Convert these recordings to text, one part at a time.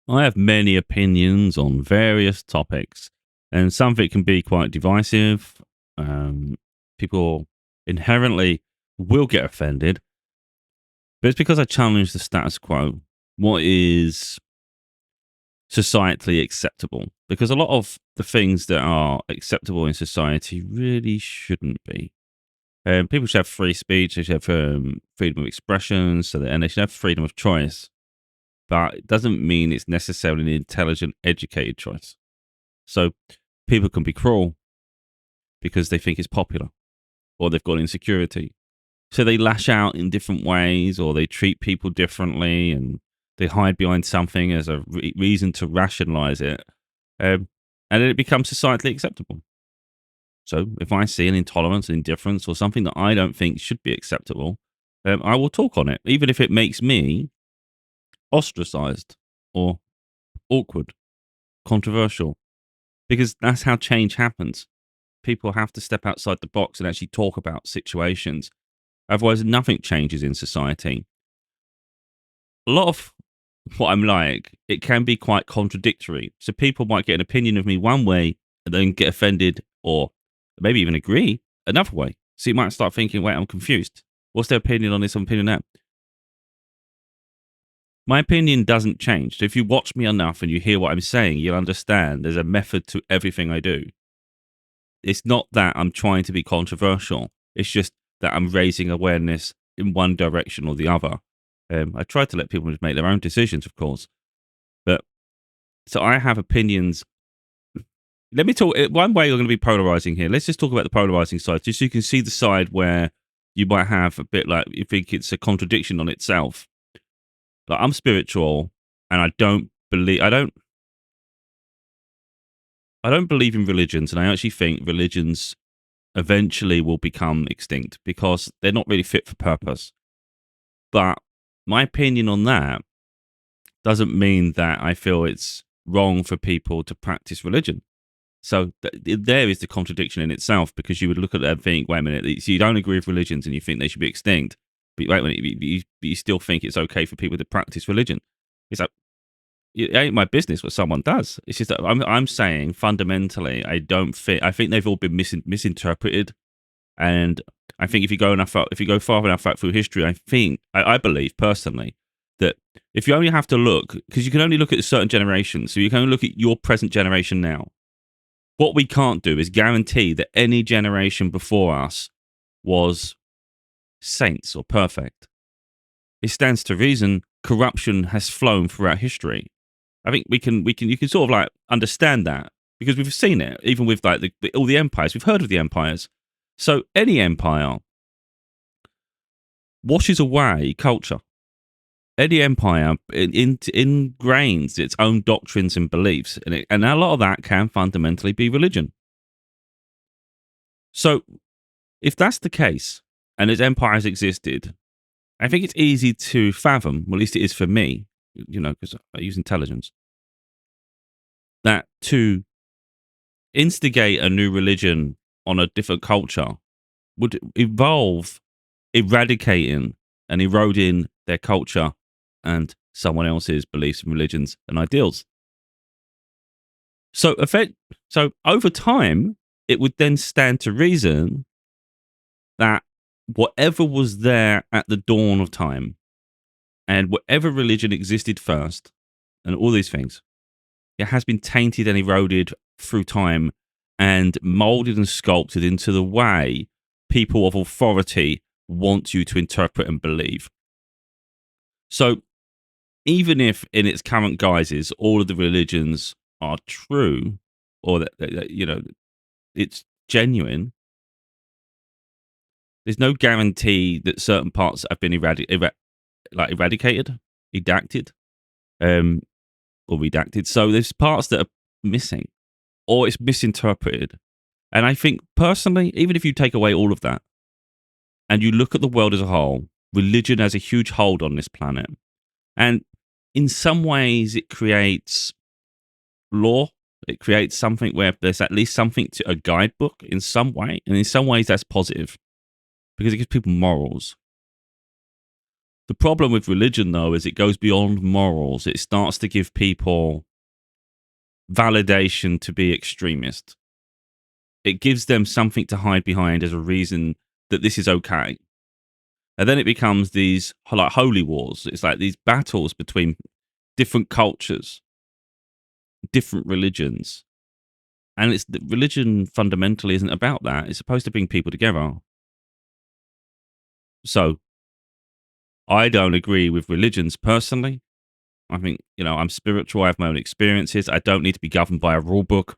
I have many opinions on various topics, and some of it can be quite divisive. Um, People inherently will get offended, but it's because I challenge the status quo. What is societally acceptable? Because a lot of the things that are acceptable in society really shouldn't be. People should have free speech, they should have freedom of expression, and they should have freedom of choice. But it doesn't mean it's necessarily an intelligent, educated choice. So people can be cruel because they think it's popular or they've got insecurity. So they lash out in different ways or they treat people differently and they hide behind something as a reason to rationalize it. And then it becomes societally acceptable. So if I see an intolerance, indifference, or something that I don't think should be acceptable, I will talk on it, even if it makes me ostracized or awkward, controversial, because that's how change happens. People have to step outside the box and actually talk about situations. Otherwise, nothing changes in society. A lot of what I'm like, it can be quite contradictory. So people might get an opinion of me one way and then get offended or maybe even agree another way. So you might start thinking, wait, I'm confused. What's their opinion on this, opinion on that? My opinion doesn't change. So if you watch me enough and you hear what I'm saying, you'll understand there's a method to everything I do. It's not that I'm trying to be controversial. It's just that I'm raising awareness in one direction or the other. I try to let people just make their own decisions, of course. But so I have opinions. Let me talk. One way you're going to be polarizing here. Let's just talk about the polarizing side, just so you can see the side where you might have a bit like you think it's a contradiction on itself. Like I'm spiritual, and I don't believe in religions, and I actually think religions eventually will become extinct because they're not really fit for purpose. But my opinion on that doesn't mean that I feel it's wrong for people to practice religion. So there is the contradiction in itself because you would look at that and think, wait a minute, so you don't agree with religions and you think they should be extinct, but wait a minute, you still think it's okay for people to practice religion. It's like, it ain't my business what someone does. It's just that I'm saying fundamentally, I think they've all been misinterpreted. And I think if you go far enough back through history, I believe personally that if you only have to look, because you can only look at a certain generation, so you can only look at your present generation now. What we can't do is guarantee that any generation before us was saints or perfect. It stands to reason corruption has flown throughout history. I think you can sort of like understand that because we've seen it even with like all the empires. We've heard of the empires. So any empire washes away culture. Any empire ingrains its own doctrines and beliefs, and a lot of that can fundamentally be religion. So if that's the case, and as empires existed, I think it's easy to fathom, well, at least it is for me, because I use intelligence, that to instigate a new religion on a different culture would involve eradicating and eroding their culture and someone else's beliefs and religions and ideals. So, over time, it would then stand to reason that whatever was there at the dawn of time and whatever religion existed first and all these things, it has been tainted and eroded through time and molded and sculpted into the way people of authority want you to interpret and believe. So, even if in its current guises all of the religions are true or that it's genuine, there's no guarantee that certain parts have been eradicated, redacted, um, or redacted. So there's parts that are missing or it's misinterpreted. And I think personally, even if you take away all of that and you look at the world as a whole, religion has a huge hold on this planet. And in some ways, it creates law. It creates something where there's at least something to a guidebook in some way. And in some ways, that's positive because it gives people morals. The problem with religion, though, is it goes beyond morals. It starts to give people validation to be extremist. It gives them something to hide behind as a reason that this is okay. And then it becomes these like holy wars. It's like these battles between different cultures, different religions. And it's religion fundamentally isn't about that. It's supposed to bring people together. So I don't agree with religions personally. I think, I'm spiritual. I have my own experiences. I don't need to be governed by a rule book.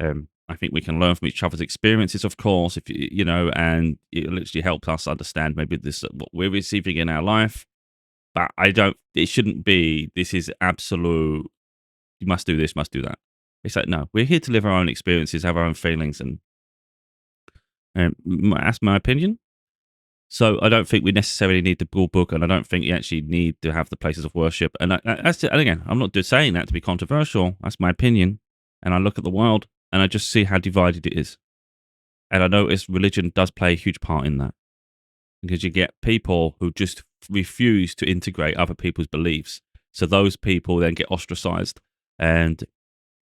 I think we can learn from each other's experiences, of course, if and it literally helps us understand maybe this what we're receiving in our life. But it shouldn't be, this is absolute, you must do this, must do that. It's like, no, we're here to live our own experiences, have our own feelings, and that's my opinion. So I don't think we necessarily need the rule book, and I don't think you actually need to have the places of worship. And that's it. And again, I'm not just saying that to be controversial. That's my opinion. And I look at the world, and I just see how divided it is. And I notice religion does play a huge part in that. Because you get people who just refuse to integrate other people's beliefs. So those people then get ostracized. And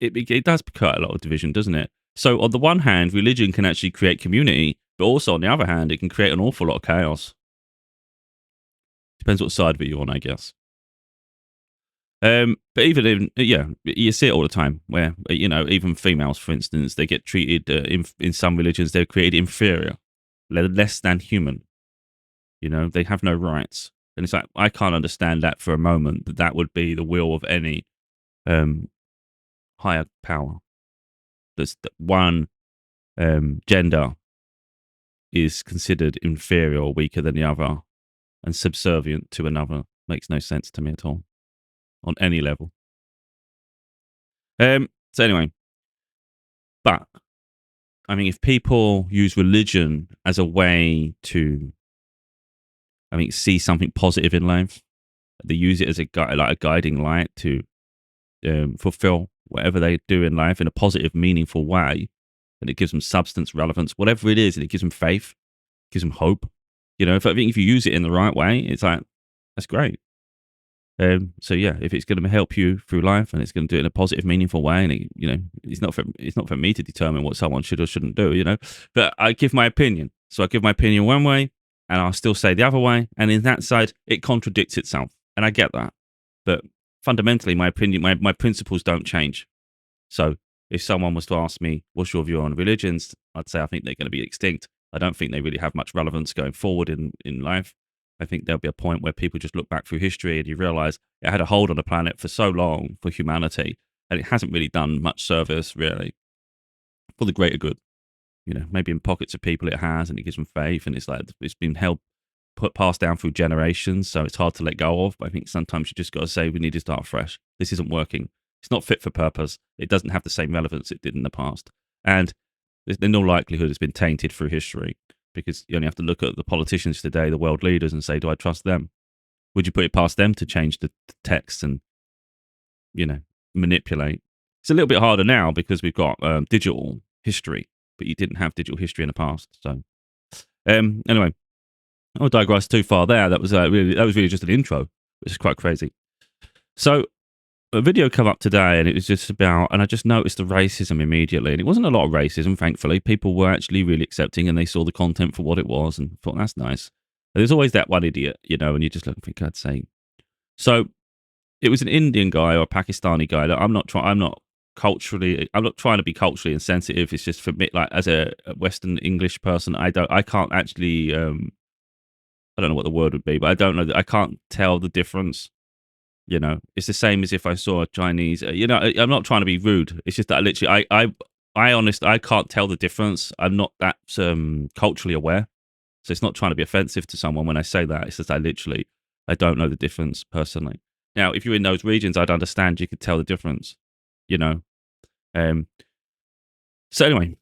it does create a lot of division, doesn't it? So on the one hand, religion can actually create community, but also on the other hand, it can create an awful lot of chaos. Depends what side of it you're on, I guess. But even you see it all the time where, even females, for instance, they get treated in some religions, they're created inferior, less than human. They have no rights. And it's like, I can't understand that for a moment, that would be the will of any higher power. That one gender is considered inferior or weaker than the other and subservient to another. Makes no sense to me at all on any level. So anyway, but I mean, if people use religion as a way to, see something positive in life, they use it as a guiding light to fulfill whatever they do in life in a positive, meaningful way, and it gives them substance, relevance, whatever it is, and it gives them faith, gives them hope. If you use it in the right way, it's like, that's great. So yeah, if it's going to help you through life and it's going to do it in a positive, meaningful way, and it's not for me to determine what someone should or shouldn't do, but I give my opinion. So I give my opinion one way, and I'll still say the other way, and in that side, it contradicts itself, and I get that. But fundamentally, my opinion, my principles don't change. So if someone was to ask me, what's your view on religions? I'd say I think they're going to be extinct. I don't think they really have much relevance going forward in life. I think there'll be a point where people just look back through history and you realize it had a hold on the planet for so long for humanity, and it hasn't really done much service, really, for the greater good. Maybe in pockets of people it has, and it gives them faith, and it's like it's been passed down through generations, so it's hard to let go of. But I think sometimes you just got to say, we need to start fresh. This isn't working. It's not fit for purpose. It doesn't have the same relevance it did in the past. And there's no likelihood it's been tainted through history, because you only have to look at the politicians today, the world leaders, and say, do I trust them? Would you put it past them to change the text and, manipulate? It's a little bit harder now because we've got digital history, but you didn't have digital history in the past. So anyway, I won't digress too far there. That was really just an intro, which is quite crazy. So a video come up today, and it was just about, and I just noticed the racism immediately. And it wasn't a lot of racism, thankfully. People were actually really accepting, and they saw the content for what it was and thought, that's nice. And there's always that one idiot, and you just look and think, God's sake. So it was an Indian guy or a Pakistani guy. I'm not trying to be culturally insensitive. It's just for me, like as a Western English person, I can't actually, I don't know what the word would be, but I don't know. I can't tell the difference. It's the same as if I saw a Chinese. I'm not trying to be rude. It's just that I can't tell the difference. I'm not that culturally aware, so it's not trying to be offensive to someone when I say that. It's just I don't know the difference personally. Now, if you're in those regions, I'd understand. You could tell the difference. So anyway,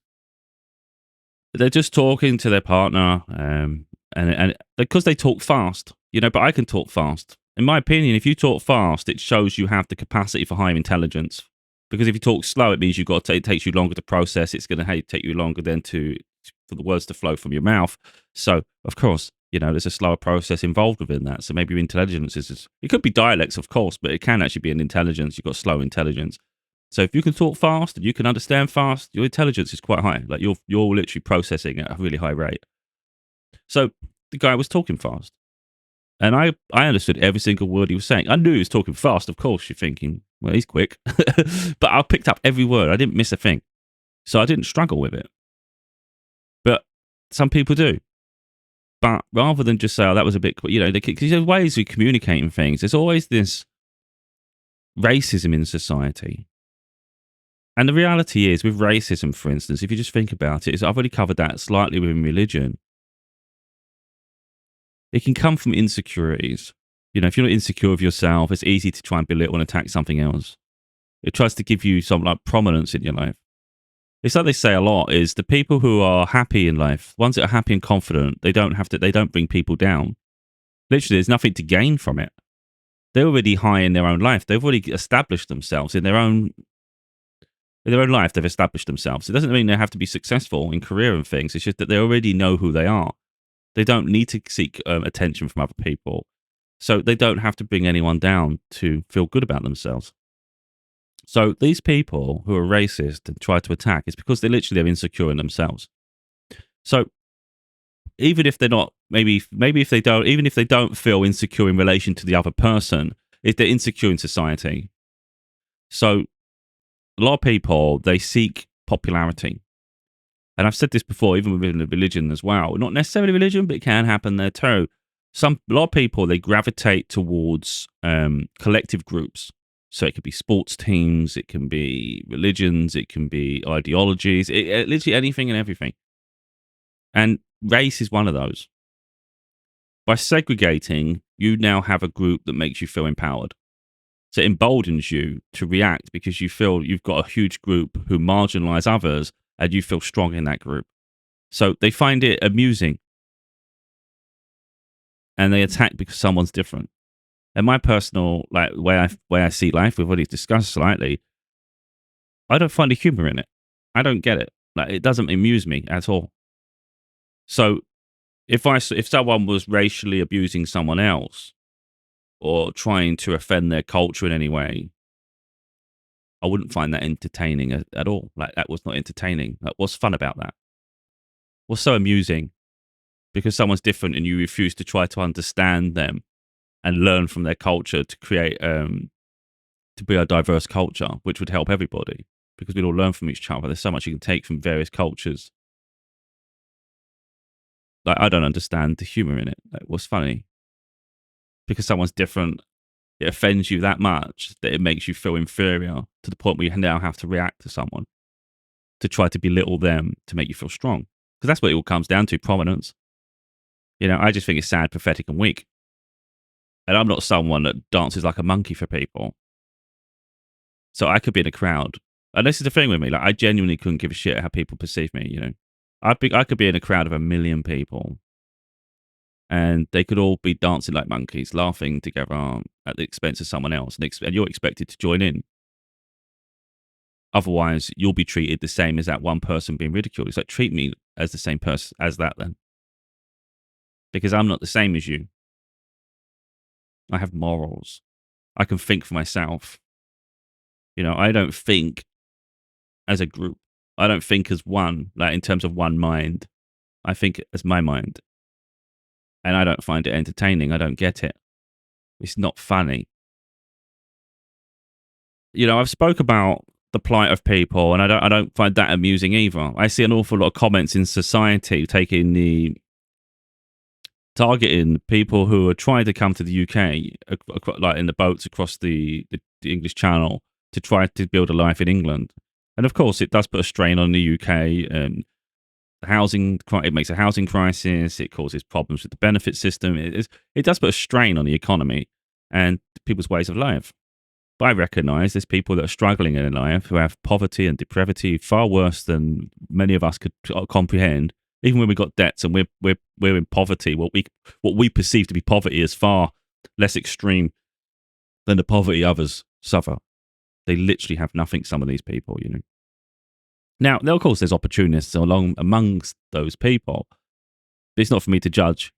they're just talking to their partner, and because they talk fast, but I can talk fast. In my opinion, if you talk fast, it shows you have the capacity for higher intelligence. Because if you talk slow, it means it takes you longer to process. It's going to take you longer then for the words to flow from your mouth. So, of course, There's a slower process involved within that. So maybe your intelligence is, it could be dialects, of course, but it can actually be an intelligence. You've got slow intelligence. So if you can talk fast and you can understand fast, your intelligence is quite high. Like you're literally processing at a really high rate. So the guy was talking fast. And I understood every single word he was saying. I knew he was talking fast, of course. You're thinking, well, he's quick. But I picked up every word. I didn't miss a thing. So I didn't struggle with it. But some people do. But rather than just say, oh, that was a bit, because there's ways of communicating things. There's always this racism in society. And the reality is, with racism, for instance, if you just think about it, I've already covered that slightly within religion. It can come from insecurities. If you're not insecure of yourself, it's easy to try and belittle and attack something else. It tries to give you some like prominence in your life. It's like they say a lot is the people who are happy in life, ones that are happy and confident, they don't bring people down. Literally, there's nothing to gain from it. They're already high in their own life. They've already established themselves in their own life. They've established themselves. It doesn't mean they have to be successful in career and things. It's just that they already know who they are. They don't need to seek attention from other people. So they don't have to bring anyone down to feel good about themselves. So these people who are racist and try to attack, it's because they literally are insecure in themselves. So even if they're not, maybe if they don't, even if they don't feel insecure in relation to the other person, if they're insecure in society. So a lot of people, they seek popularity. And I've said this before, even within the religion as well. Not necessarily religion, but it can happen there too. A lot of people, they gravitate towards collective groups. So it could be sports teams, it can be religions, it can be ideologies, literally anything and everything. And race is one of those. By segregating, you now have a group that makes you feel empowered. So it emboldens you to react because you feel you've got a huge group who marginalize others and you feel strong in that group. So they find it amusing. And they attack because someone's different. And my personal way I see life, we've already discussed slightly, I don't find the humor in it. I don't get it. It doesn't amuse me at all. So if someone was racially abusing someone else or trying to offend their culture in any way, I wouldn't find that entertaining at all. That was not entertaining. What's fun about that? What's so amusing? Because someone's different and you refuse to try to understand them and learn from their culture to create, to be a diverse culture, which would help everybody because we'd all learn from each other. There's so much you can take from various cultures. I don't understand the humor in it. What's funny? Because someone's different, it offends you that much that it makes you feel inferior to the point where you now have to react to someone to try to belittle them to make you feel strong. Because that's what it all comes down to, prominence. I just think it's sad, pathetic, and weak. And I'm not someone that dances like a monkey for people. So I could be in a crowd. And this is the thing with me. I genuinely couldn't give a shit how people perceive me, I could be in a crowd of 1 million people. And they could all be dancing like monkeys, laughing together at the expense of someone else. And you're expected to join in. Otherwise, you'll be treated the same as that one person being ridiculed. It's like, treat me as the same person as that then. Because I'm not the same as you. I have morals. I can think for myself. I don't think as a group. I don't think as one, in terms of one mind. I think as my mind. And I don't find it entertaining. I don't get it. It's not funny. I've spoke about the plight of people, and I don't find that amusing either. I see an awful lot of comments in society targeting people who are trying to come to the UK, like in the boats across the English Channel, to try to build a life in England. And of course, it does put a strain on the UK. It makes a housing crisis. It causes problems with the benefit system. It does put a strain on the economy and people's ways of life. But I recognise there's people that are struggling in life who have poverty and depravity far worse than many of us could comprehend. Even when we've got debts and we're in poverty, what we perceive to be poverty is far less extreme than the poverty others suffer. They literally have nothing, some of these people, Now, of course, there's opportunists amongst those people. But it's not for me to judge.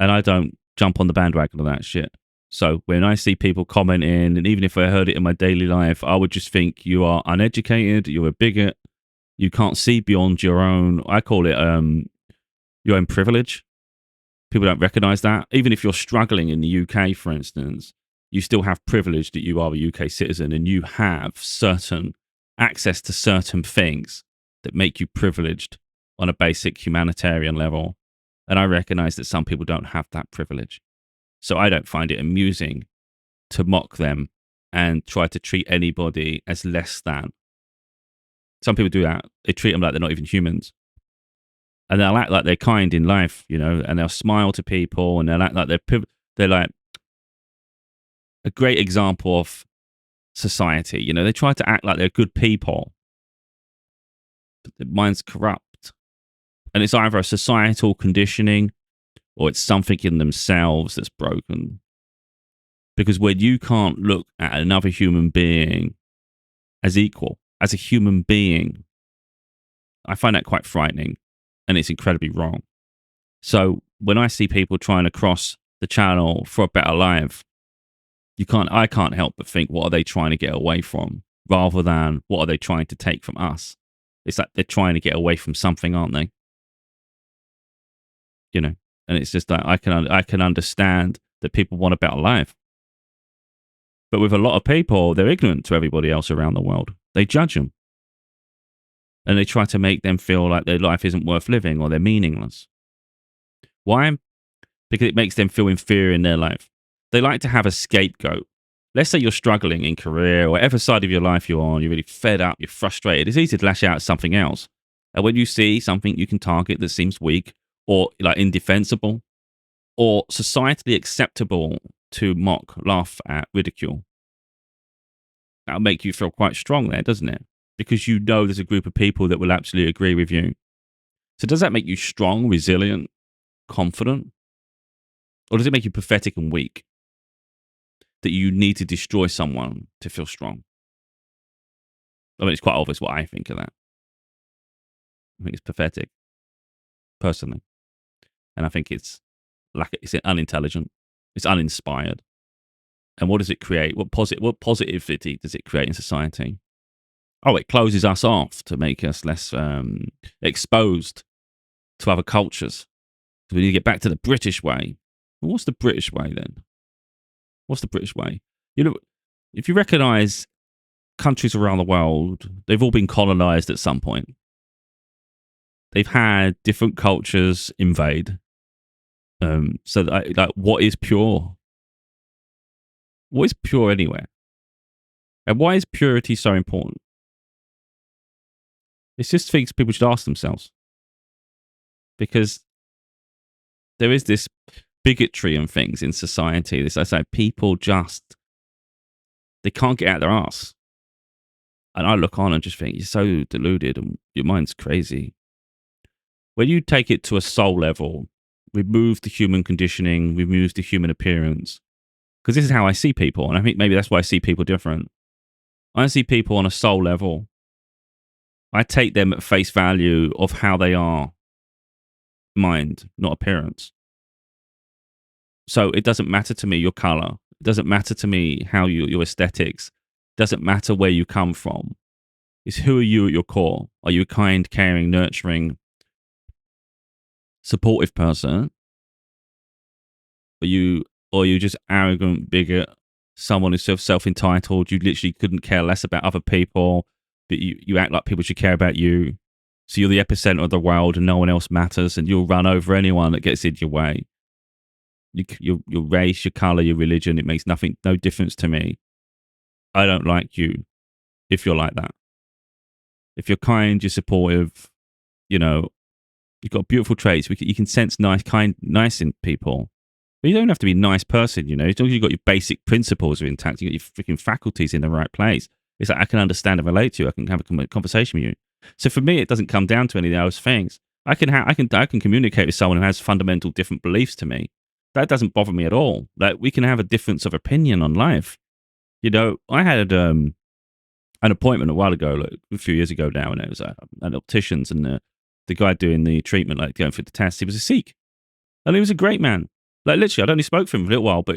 and I don't jump on the bandwagon of that shit. So when I see people commenting, and even if I heard it in my daily life, I would just think you are uneducated, you're a bigot, you can't see beyond your own. I call it your own privilege. People don't recognize that. Even if you're struggling in the UK, for instance, you still have privilege that you are a UK citizen and you have certain access to certain things that make you privileged on a basic humanitarian level. And I recognize that some people don't have that privilege. So I don't find it amusing to mock them and try to treat anybody as less than. Some people do that. They treat them like they're not even humans. And they'll act like they're kind in life, you know, and they'll smile to people and they'll act like they're like a great example of society. You know, they try to act like they're good people, but their mind's corrupt. And it's either a societal conditioning or it's something in themselves that's broken. Because when you can't look at another human being as equal, as a human being, I find that quite frightening. And it's incredibly wrong. So when I see people trying to cross the channel for a better life, I can't help but think, what are they trying to get away from? Rather than what are they trying to take from us? It's like they're trying to get away from something, aren't they? You know, and it's just like I can understand that people want a better life. But with a lot of people, they're ignorant to everybody else around the world. They judge them. And they try to make them feel like their life isn't worth living or they're meaningless. Why? Because it makes them feel inferior in their life. They like to have a scapegoat. Let's say you're struggling in career or whatever side of your life you're on, you're really fed up, you're frustrated. It's easy to lash out at something else. And when you see something you can target that seems weak or like indefensible or societally acceptable to mock, laugh at, ridicule, that'll make you feel quite strong there, doesn't it? Because you know there's a group of people that will absolutely agree with you. So does that make you strong, resilient, confident? Or does it make you pathetic and weak? That you need to destroy someone to feel strong? I mean, it's quite obvious what I think of that. I think it's pathetic, personally. And I think it's unintelligent. It's uninspired. And what does it create? What positivity does it create in society? Oh, it closes us off to make us less exposed to other cultures. So we need to get back to the British way. Well, what's the British way then? What's the British way? You know, if you recognise countries around the world, they've all been colonised at some point. They've had different cultures invade. So, like, what is pure? What is pure anywhere? And why is purity so important? It's just things people should ask themselves. Because there is this bigotry and things in society. This, I say, people just, they can't get out their arse. And I look on and just think, you're so deluded and your mind's crazy. When you take it to a soul level, remove the human conditioning, remove the human appearance. Because this is how I see people. And I think maybe that's why I see people different. I see people on a soul level. I take them at face value of how they are, mind, not appearance. So it doesn't matter to me your color. It doesn't matter to me how your aesthetics. It doesn't matter where you come from. It's who are you at your core? Are you a kind, caring, nurturing, supportive person? Are you just arrogant, bigot, someone who's self-entitled? You literally couldn't care less about other people, but you act like people should care about you. So you're the epicenter of the world and no one else matters, and you'll run over anyone that gets in your way. Your race, your color, your religion, it makes no difference to me. I don't like you if you're like that. If you're kind, you're supportive, you know, you've got beautiful traits. You can sense nice in people. But you don't have to be a nice person, you know. As long as you've got your basic principles are intact, you've got your freaking faculties in the right place. It's like I can understand and relate to you. I can have a conversation with you. So for me, it doesn't come down to any of those things. I can communicate with someone who has fundamental different beliefs to me. That doesn't bother me at all. Like, we can have a difference of opinion on life. You know, I had an appointment a while ago, like a few years ago now, and it was an optician's, and the guy doing the treatment, like going for the test, he was a Sikh, and he was a great man. Like literally, I'd only spoke for him for a little while, but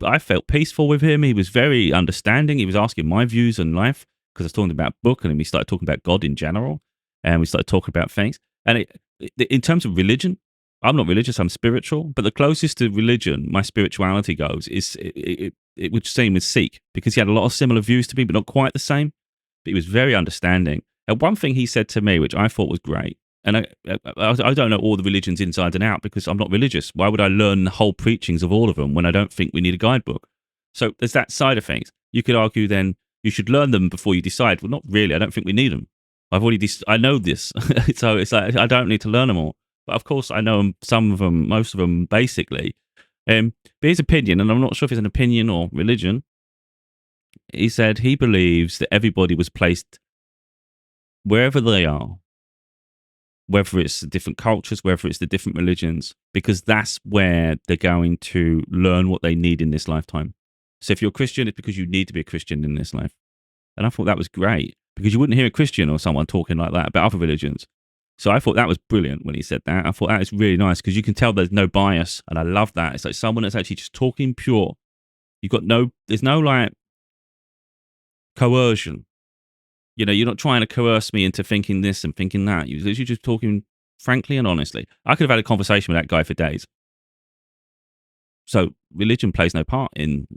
I felt peaceful with him. He was very understanding. He was asking my views on life because I was talking about book, and then we started talking about God in general, and we started talking about things. And in terms of religion, I'm not religious. I'm spiritual, but the closest to religion my spirituality goes is it would seem is Sikh, because he had a lot of similar views to me, but not quite the same. But he was very understanding. And one thing he said to me, which I thought was great, and I don't know all the religions inside and out because I'm not religious. Why would I learn the whole preachings of all of them when I don't think we need a guidebook? So there's that side of things. You could argue then you should learn them before you decide. Well, not really. I don't think we need them. I know this. So it's like I don't need to learn them all. But of course, I know some of them, most of them, basically. But his opinion, and I'm not sure if it's an opinion or religion, he said he believes that everybody was placed wherever they are, whether it's the different cultures, whether it's the different religions, because that's where they're going to learn what they need in this lifetime. So if you're a Christian, it's because you need to be a Christian in this life. And I thought that was great, because you wouldn't hear a Christian or someone talking like that about other religions. So I thought that was brilliant when he said that. I thought that is really nice, because you can tell there's no bias, and I love that. It's like someone that's actually just talking pure. There's no like coercion. You know, you're not trying to coerce me into thinking this and thinking that. You're literally just talking frankly and honestly. I could have had a conversation with that guy for days. So religion plays no part in,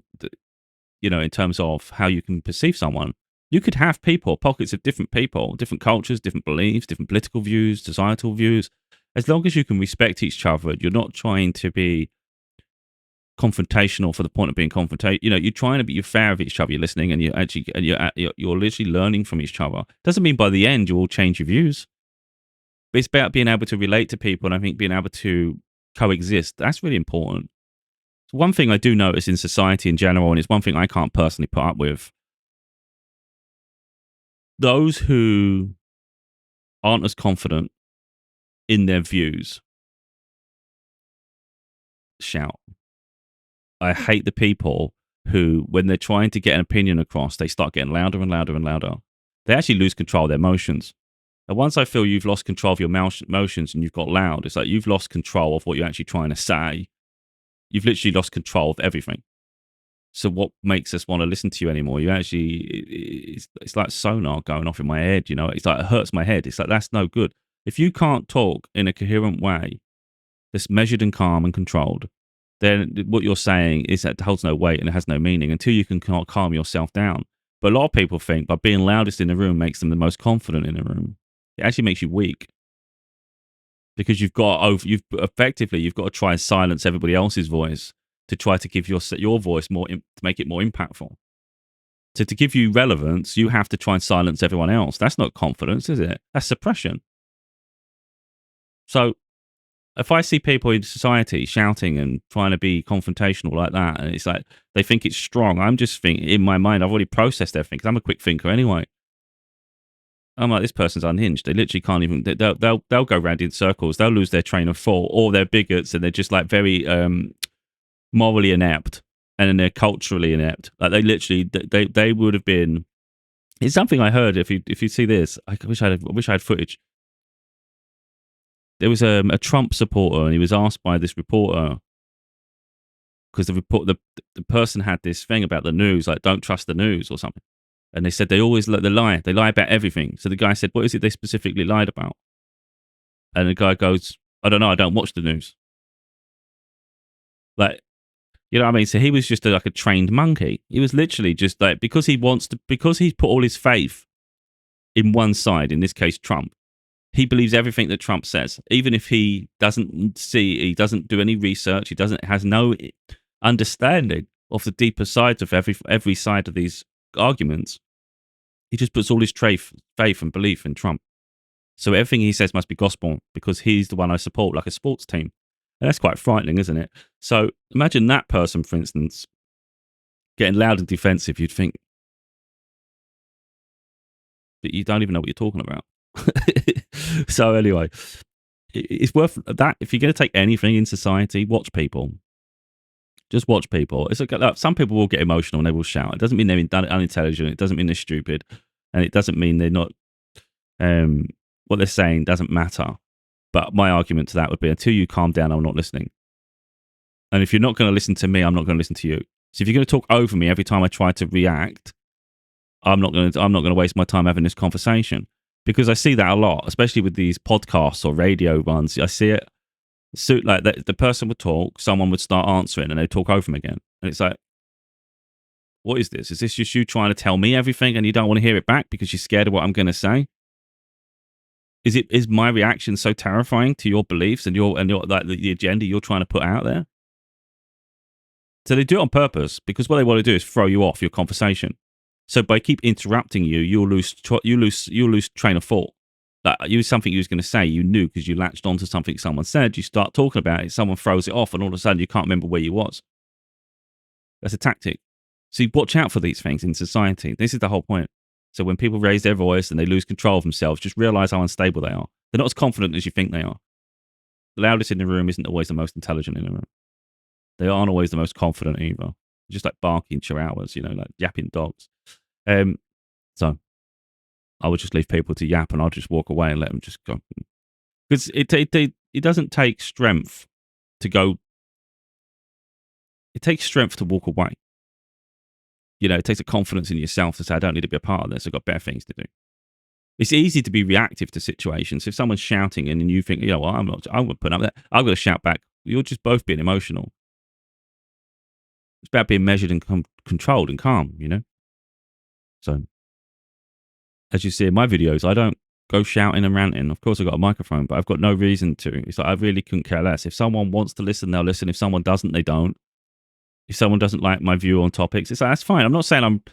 in terms of how you can perceive someone. You could have pockets of different people, different cultures, different beliefs, different political views, societal views. As long as you can respect each other, you're not trying to be confrontational for the point of being confrontational. You're trying to be fair with each other. You're listening, and you're literally learning from each other. Doesn't mean by the end you all change your views, but it's about being able to relate to people, and I think being able to coexist. That's really important. So one thing I do notice in society in general, and it's one thing I can't personally put up with: those who aren't as confident in their views shout. I hate the people who, when they're trying to get an opinion across, they start getting louder and louder and louder. They actually lose control of their emotions. And once I feel you've lost control of your emotions and you've got loud, it's like you've lost control of what you're actually trying to say. You've literally lost control of everything. So what makes us want to listen to you anymore? It's like sonar going off in my head, It's like it hurts my head. It's like, that's no good. If you can't talk in a coherent way that's measured and calm and controlled, then what you're saying is that it holds no weight and it has no meaning until you can calm yourself down. But a lot of people think by being loudest in the room makes them the most confident in the room. It actually makes you weak, because you've got to try and silence everybody else's voice to try to give your voice to make it more impactful. So to give you relevance, you have to try and silence everyone else. That's not confidence, is it? That's suppression. So if I see people in society shouting and trying to be confrontational like that, and it's like they think it's strong, I'm just thinking in my mind, I've already processed everything because I'm a quick thinker anyway. I'm like, this person's unhinged. They literally can't even. They'll go round in circles. They'll lose their train of thought, or they're bigots and they're just like very morally inept, and then they're culturally inept. Like they literally, they would have been. It's something I heard. If you see this, I wish I had footage. There was a Trump supporter, and he was asked by this reporter, because the person had this thing about the news, like don't trust the news or something, and they said they always they lie about everything. So the guy said, what is it they specifically lied about? And the guy goes, I don't know, I don't watch the news. Like, you know what I mean? So he was just like a trained monkey. He was literally just like, because he's put all his faith in one side, in this case Trump. He believes everything that Trump says, even if he doesn't do any research, has no understanding of the deeper sides of every side of these arguments. He just puts all his faith and belief in Trump. So everything he says must be gospel, because he's the one I support, like a sports team. And that's quite frightening, isn't it? So imagine that person, for instance, getting loud and defensive. You'd think, but you don't even know what you're talking about. So anyway, it's worth that. If you're going to take anything in society, watch people. Just watch people. It's like, look, some people will get emotional and they will shout. It doesn't mean they're unintelligent. It doesn't mean they're stupid, and it doesn't mean they're not. What they're saying doesn't matter. But my argument to that would be, until you calm down, I'm not listening. And if you're not going to listen to me, I'm not going to listen to you. So if you're going to talk over me every time I try to react, I'm not going to waste my time having this conversation, because I see that a lot, especially with these podcasts or radio ones. I see it. So like the person would talk, someone would start answering, and they talk over them again, and it's like, what is this? Is this just you trying to tell me everything, and you don't want to hear it back because you're scared of what I'm going to say? Is my reaction so terrifying to your beliefs and your like the agenda you're trying to put out there? So they do it on purpose, because what they want to do is throw you off your conversation. So by keep interrupting you, you'll lose train of thought. Like something you was going to say, you knew because you latched onto something someone said. You start talking about it, someone throws it off, and all of a sudden you can't remember where you was. That's a tactic. So you watch out for these things in society. This is the whole point. So when people raise their voice and they lose control of themselves, just realize how unstable they are. They're not as confident as you think they are. The loudest in the room isn't always the most intelligent in the room. They aren't always the most confident either. Just like barking chihuahuas, like yapping dogs. So I would just leave people to yap, and I'll just walk away and let them just go. Because it doesn't take strength to go. It takes strength to walk away. It takes a confidence in yourself to say, I don't need to be a part of this. I've got better things to do. It's easy to be reactive to situations. If someone's shouting and you think, well, I'm going to put up that, I'm going to shout back. You're just both being emotional. It's about being measured and controlled and calm, So, as you see in my videos, I don't go shouting and ranting. Of course, I've got a microphone, but I've got no reason to. It's like I really couldn't care less. If someone wants to listen, they'll listen. If someone doesn't, they don't. If someone doesn't like my view on topics, it's like, that's fine. I'm not saying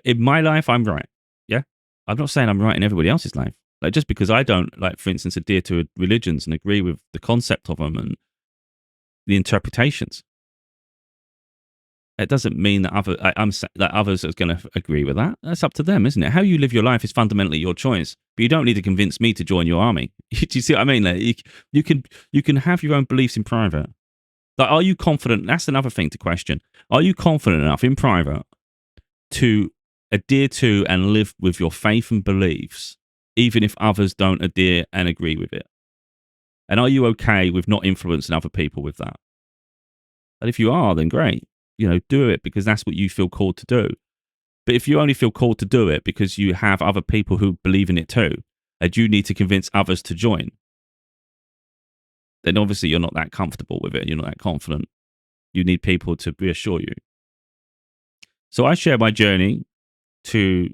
in my life, I'm right. Yeah. I'm not saying I'm right in everybody else's life. Like, just because I don't, like, for instance, adhere to religions and agree with the concept of them and the interpretations, it doesn't mean that others are going to agree with that. That's up to them, isn't it? How you live your life is fundamentally your choice, but you don't need to convince me to join your army. Do you see what I mean? Like, you can have your own beliefs in private. Like, are you confident? That's another thing to question. Are you confident enough in private to adhere to and live with your faith and beliefs, even if others don't adhere and agree with it? And are you okay with not influencing other people with that? And if you are, then great. Do it because that's what you feel called to do. But if you only feel called to do it because you have other people who believe in it too, and you need to convince others to join, then obviously you're not that comfortable with it. You're not that confident. You need people to reassure you. So I share my journey to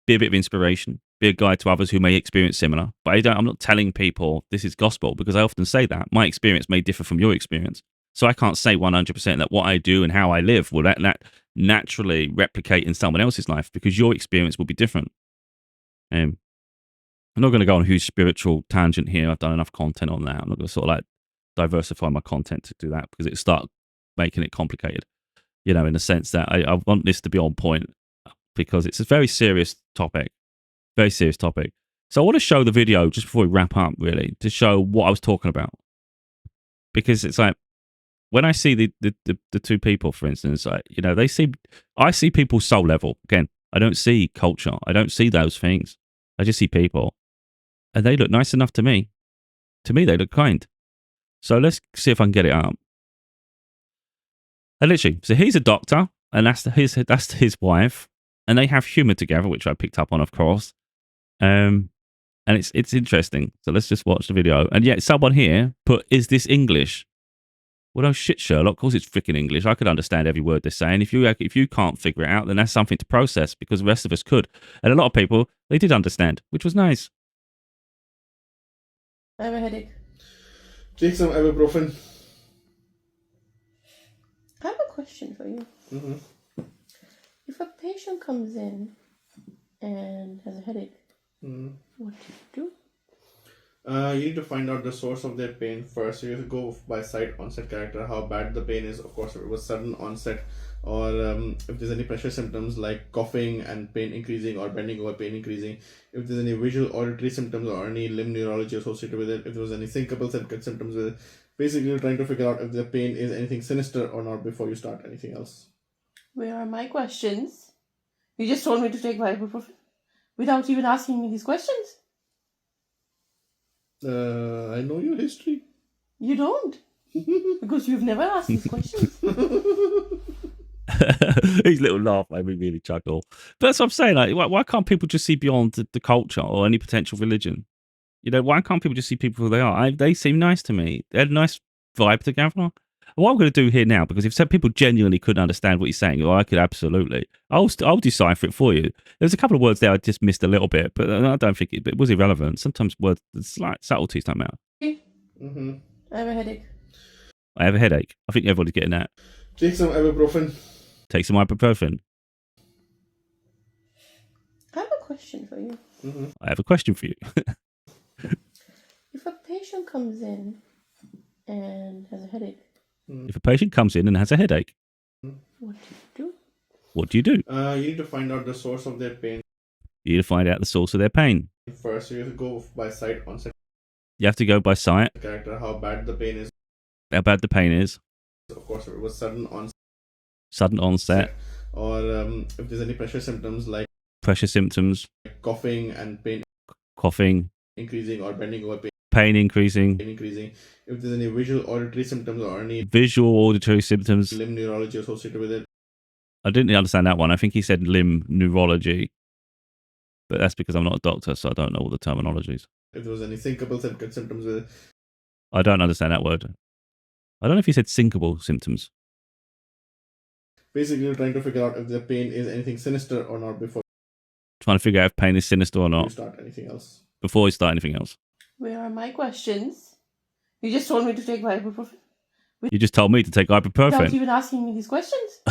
be a bit of inspiration, be a guide to others who may experience similar. But I'm not telling people this is gospel, because I often say that my experience may differ from your experience. So I can't say 100% that what I do and how I live will that naturally replicate in someone else's life, because your experience will be different. I'm not going to go on a huge spiritual tangent here. I've done enough content on that. I'm not going to sort of like diversify my content to do that, because it start making it complicated, in the sense that I want this to be on point, because it's a very serious topic. Very serious topic. So I want to show the video just before we wrap up, really, to show what I was talking about. Because it's like, when I see the two people, for instance, I see people soul level. Again, I don't see culture. I don't see those things. I just see people. And they look nice enough to me. To me, they look kind. So let's see if I can get it up. And literally, so he's a doctor, and that's his wife, and they have humor together, which I picked up on, of course. And it's interesting. So let's just watch the video. And yet, someone here put, "Is this English?" Well, no shit, Sherlock. Of course, it's freaking English. I could understand every word they're saying. If you can't figure it out, then that's something to process, because the rest of us could. And a lot of people, they did understand, which was nice. I have a headache. Take some ibuprofen. I have a question for you. Mm-hmm. If a patient comes in and has a headache, what do you do? You need to find out the source of their pain first. You have to go by site onset character, how bad the pain is. Of course, if it was sudden onset, or if there's any pressure symptoms like coughing and pain increasing, or bending over pain increasing. If there's any visual auditory symptoms or any limb neurology associated with it. If there was any syncopal symptoms with it. Basically, you're trying to figure out if the pain is anything sinister or not before you start anything else. Where are my questions? You just told me to take ibuprofen without even asking me these questions. I know your history. You don't. Because you've never asked these questions. His little laugh made me really chuckle. But that's what I'm saying. Like, why can't people just see beyond the culture or any potential religion? You know, why can't people just see people who they are? They seem nice to me. They had a nice vibe together. What I'm going to do here now, because if some people genuinely couldn't understand what you're saying, well, I could absolutely. I'll decipher it for you. There's a couple of words there I just missed a little bit, but I don't think it was irrelevant. Sometimes words, slight subtleties don't matter. Mm-hmm. I have a headache. I have a headache. I think everybody's getting that. Take some ibuprofen. Take some ibuprofen. I have a question for you. Mm-hmm. I have a question for you. If a patient comes in and has a headache, If a patient comes in and has a headache, what do you do? what do you do? You need to find out the source of their pain You need to find out the source of their pain. first. So you have to go by sight, onset You have to go by sight, character, how bad the pain is. how bad the pain is, Of course, if it was sudden sudden onset, or if there's any pressure symptoms like pressure symptoms, coughing and pain coughing, increasing or bending over pain increasing, increasing. If there's any visual auditory symptoms or any visual auditory symptoms. limb neurology associated with it. I didn't understand that one. I think he said limb neurology, but that's because I'm not a doctor, so I don't know all the terminologies. If there was any syncopal symptoms with it. I don't understand that word. I don't know if he said syncopal symptoms. Basically, you're trying to figure out if the pain is anything sinister or not before Trying to figure out if pain is sinister or you not start anything else. before we start anything else. Where are my questions? You just told me to take ibuprofen You just told me to take without ibuprofen even asking me these questions.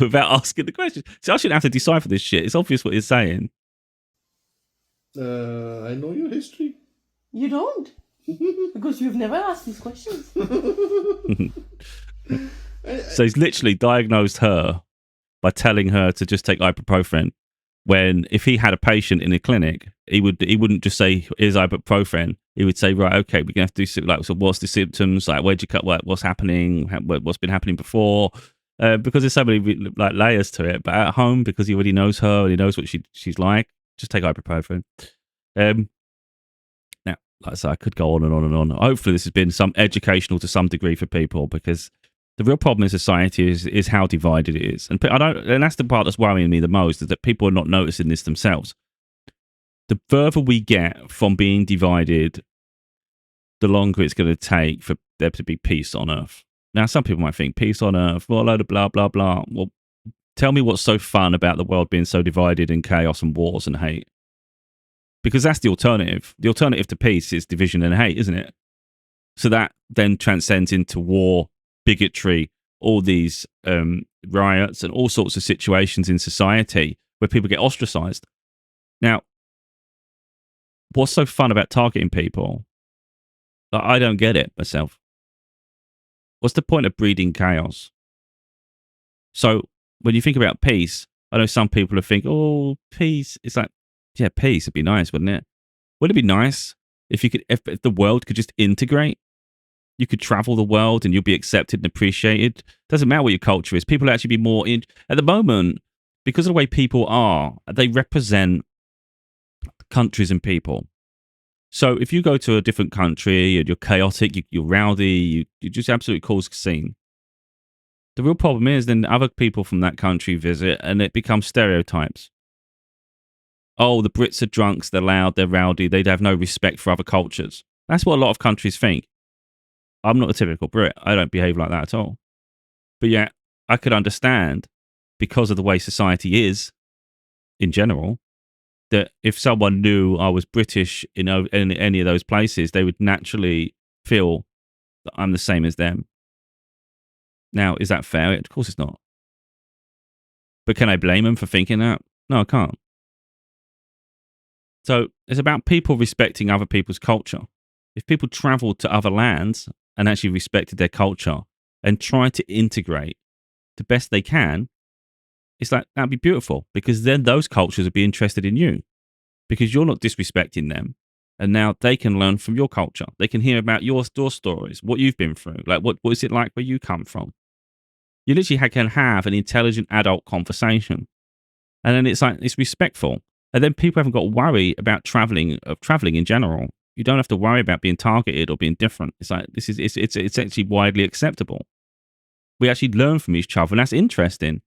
without asking the question. See, I shouldn't have to decipher this shit. It's obvious what he's saying. I know your history. You don't. Because you've never asked these questions. So he's literally diagnosed her by telling her to just take ibuprofen. When if he had a patient in a clinic, he wouldn't just say, "Here's ibuprofen." He would say, "Right, okay, we're gonna have to do like, so what's the symptoms? Like, where'd you cut? What's happening? What's been happening before?" Because there's so many like layers to it. But at home, because he already knows her and he knows what she's like, just take ibuprofen. Now, like I say, I could go on and on and on. Hopefully, this has been some educational to some degree for people, because the real problem in society is how divided it is, and that's the part that's worrying me the most, is that people are not noticing this themselves. The further we get from being divided, the longer it's going to take for there to be peace on Earth. Now, some people might think peace on Earth, well, a load of blah blah blah. Well, tell me what's so fun about the world being so divided in chaos and wars and hate. Because that's the alternative. The alternative to peace is division and hate, isn't it? So that then transcends into war, bigotry, all these riots and all sorts of situations in society where people get ostracized. Now, what's so fun about targeting people? I don't get it myself. What's the point of breeding chaos? So when you think about peace, I know some people will think, oh, peace. It's like, yeah, peace would be nice, wouldn't it? Wouldn't it be nice if the world could just integrate? You could travel the world and you'll be accepted and appreciated. Doesn't matter what your culture is. People will actually be more at the moment, because of the way people are, they represent countries and people. So if you go to a different country and you're chaotic, you're rowdy, you just absolutely cause a scene. The real problem is then other people from that country visit and it becomes stereotypes. Oh, the Brits are drunks, they're loud, they're rowdy, they'd have no respect for other cultures. That's what a lot of countries think. I'm not a typical Brit. I don't behave like that at all. But yet, I could understand, because of the way society is, in general, that if someone knew I was British in any of those places, they would naturally feel that I'm the same as them. Now, is that fair? Of course it's not. But can I blame them for thinking that? No, I can't. So it's about people respecting other people's culture. If people traveled to other lands and actually respected their culture and tried to integrate the best they can, it's like, that'd be beautiful, because then those cultures would be interested in you because you're not disrespecting them. And now they can learn from your culture. They can hear about your stories, what you've been through. Like, what is it like where you come from? You literally can have an intelligent adult conversation. And then it's like, it's respectful. And then people haven't got to worry about traveling in general. You don't have to worry about being targeted or being different. It's like it's actually widely acceptable. We actually learn from each other, and that's interesting.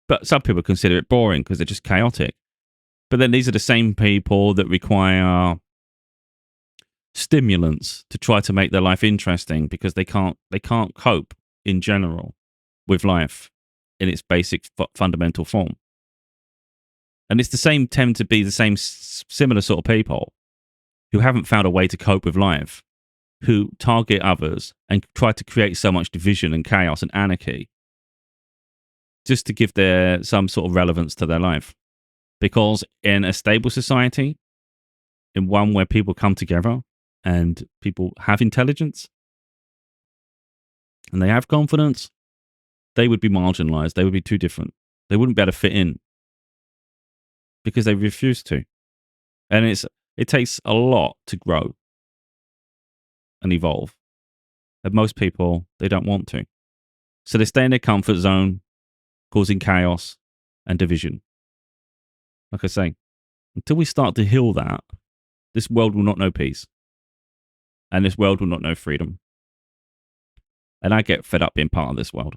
But some people consider it boring because they're just chaotic. But then these are the same people that require stimulants to try to make their life interesting because they can't cope in general with life in its basic fundamental form. And it's the same, tend to be the same similar sort of people who haven't found a way to cope with life, who target others and try to create so much division and chaos and anarchy just to give some sort of relevance to their life. Because in a stable society, in one where people come together and people have intelligence and they have confidence, they would be marginalized. They would be too different. They wouldn't be able to fit in because they refuse to. And it takes a lot to grow and evolve. And most people, they don't want to. So they stay in their comfort zone, causing chaos and division. Like I say, until we start to heal that, this world will not know peace. And this world will not know freedom. And I get fed up being part of this world.